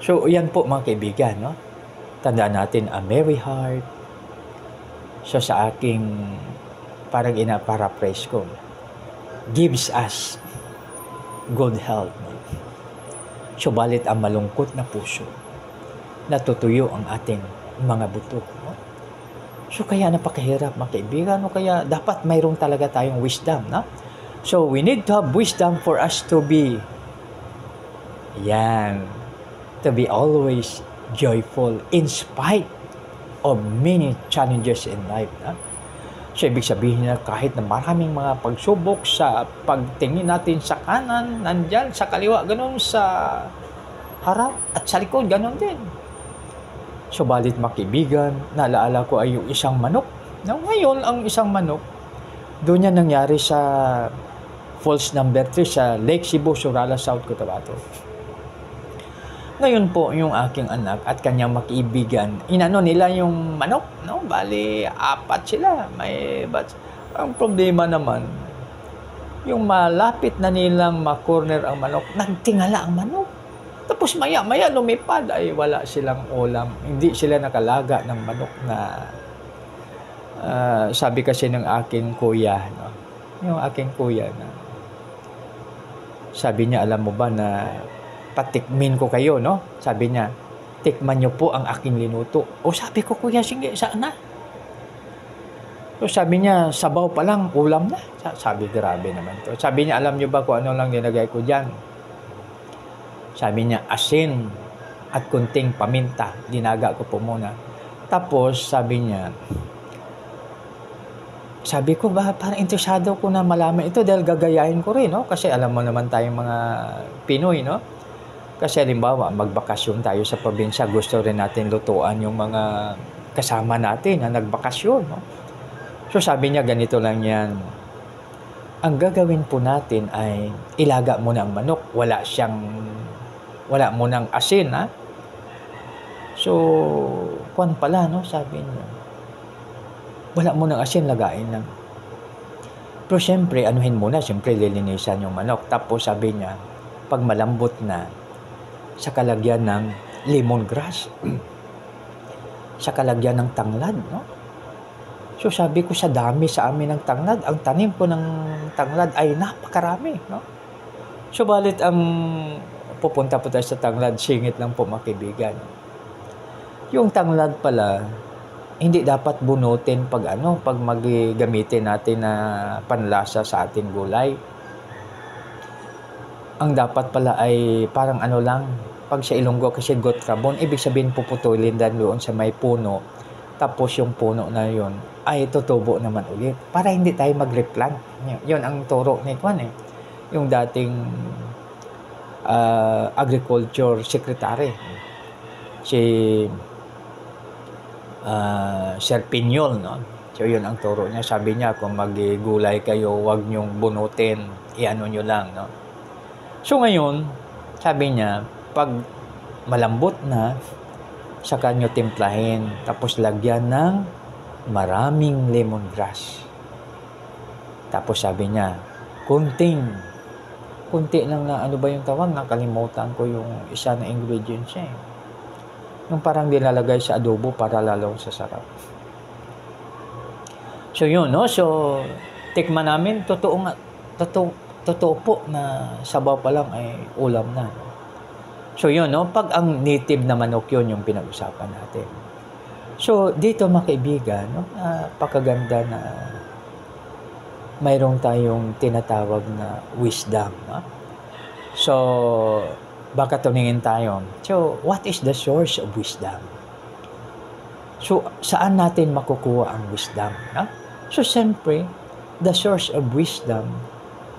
So, yan po mga kaibigan, no? Tandaan natin a merry heart. So, sa aking parang ina-paraphrase ko, gives us good health. No? Subalit ang malungkot na puso, natutuyo ang ating mga buto. No? So, kaya napakahirap mga kaibigan. No? Kaya dapat mayroong talaga tayong wisdom. No? So, we need to have wisdom for us to be to be always joyful in spite of many challenges in life. So, ibig sabihin na kahit na maraming mga pagsubok sa pagtingin natin sa kanan, nandyan, sa kaliwa, ganun, sa harap at sa likod, ganun din. Subalit makibigan, naalaala ko ay yung isang manok. Now, ngayon, ang isang manok, doon yan nangyari sa Falls number 3 sa Lake Cebu, Surala, South Cotabato. Ngayon po, yung aking anak at kanyang makibigan, inano nila yung manok, no? Bali, 4 sila. Ang problema naman, yung malapit na nilang makorner ang manok, nagtingala ang manok. Tapos maya-maya lumipad, ay wala silang ulam. Hindi sila nakalaga ng manok na sabi kasi ng aking kuya, no? Yung aking kuya na sabi niya, alam mo ba na patikmin ko kayo, no? Sabi niya, tikman niyo po ang aking linuto. O sabi ko, kuya, sige, saan na? So sabi niya, sabaw pa lang, ulam na. Sabi, grabe naman to. Sabi niya, alam niyo ba kung ano lang nilagay ko dyan? Sabi niya, asin at kunting paminta. Dinaga ko po muna. Tapos, sabi niya, sabi ko, parang interesado ko na malaman ito dahil gagayahin ko rin, no? Kasi alam mo naman tayong mga Pinoy, no? Kasi halimbawa, magbakasyon tayo sa probinsya, gusto rin natin lutuan yung mga kasama natin na nagbakasyon, no? So sabi niya, ganito lang yan. Ang gagawin po natin ay ilaga muna ang manok. Wala munang asin, ha? So, kwan pala, no? Sabi niya. Wala munang asin, lagain lang. Pero siyempre, anuhin muna, siyempre lilinisan yung manok. Tapos sabi niya, pag malambot na, sa kalagyan ng lemongrass, sa kalagyan ng tanglad, no? So sabi ko, sa dami sa amin ng tanglad, ang tanim ko ng tanglad ay napakarami, no? So balit ang pupunta po tayo sa tanglad, singit lang po mga kaibigan. Yung tanglad pala, hindi dapat bunutin pag gamitin natin na panlasa sa ating gulay. Ang dapat pala ay parang lang, pag sa Ilonggo kasi gotrabon, ibig sabihin puputulin doon sa may puno. Tapos yung puno na yun ay tutubo naman ulit para hindi tayo mag-replant. Yun ang turo ni Kwan yung dating agriculture secretary, si Sir Pinyol, no? So yun ang turo niya. Sabi niya, kung mag-gulay kayo, wag niyong bunutin, iano niyo lang, no? So ngayon, sabi niya, pag malambot na, saka niyo timplahin, tapos lagyan ng maraming lemongrass. Tapos sabi niya, kunti lang na, ano ba yung tawag? Nakalimutan ko yung isa na ingredients niya. Yung parang nilalagay sa adobo para lalong sasarap. So yun, no? So, tikman namin, totoo po na sabaw pa lang ay ulam na. So yun, no? Pag ang native na manok yun yung pinag-usapan natin. So, dito mga kaibigan, no? Napakaganda na mayroong tayong tinatawag na wisdom, no? So, baka tuningin tayo. So, what is the source of wisdom? So, saan natin makukuha ang wisdom? No? So, siyempre, the source of wisdom,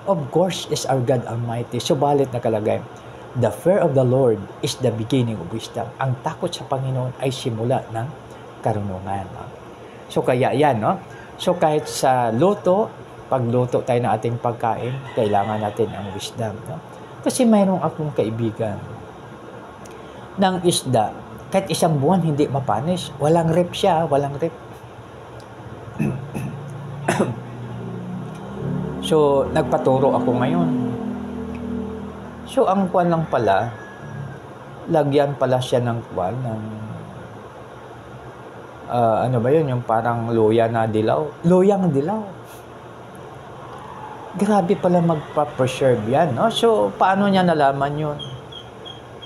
of course, is our God Almighty. So, balit nakalagay, the fear of the Lord is the beginning of wisdom. Ang takot sa Panginoon ay simula ng karunungan. No? So, kaya yan, no? So, kahit sa pagluto tayo ng ating pagkain, kailangan natin ang wisdom, no? Kasi mayroong akong kaibigan ng isda, kahit isang buwan hindi mapanis. Walang rep siya, walang rep. So, nagpaturo ako ngayon. So, ang kwan lang pala, lagyan pala siya ng kwan, ng ano ba yun, yung parang luya na dilaw. Luyang dilaw. Grabe pala magpa-preserve yan, no? So, paano niya nalaman yun?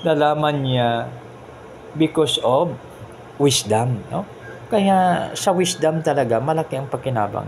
Nalaman niya because of wisdom, no? Kaya sa wisdom talaga, malaki ang pakinabang.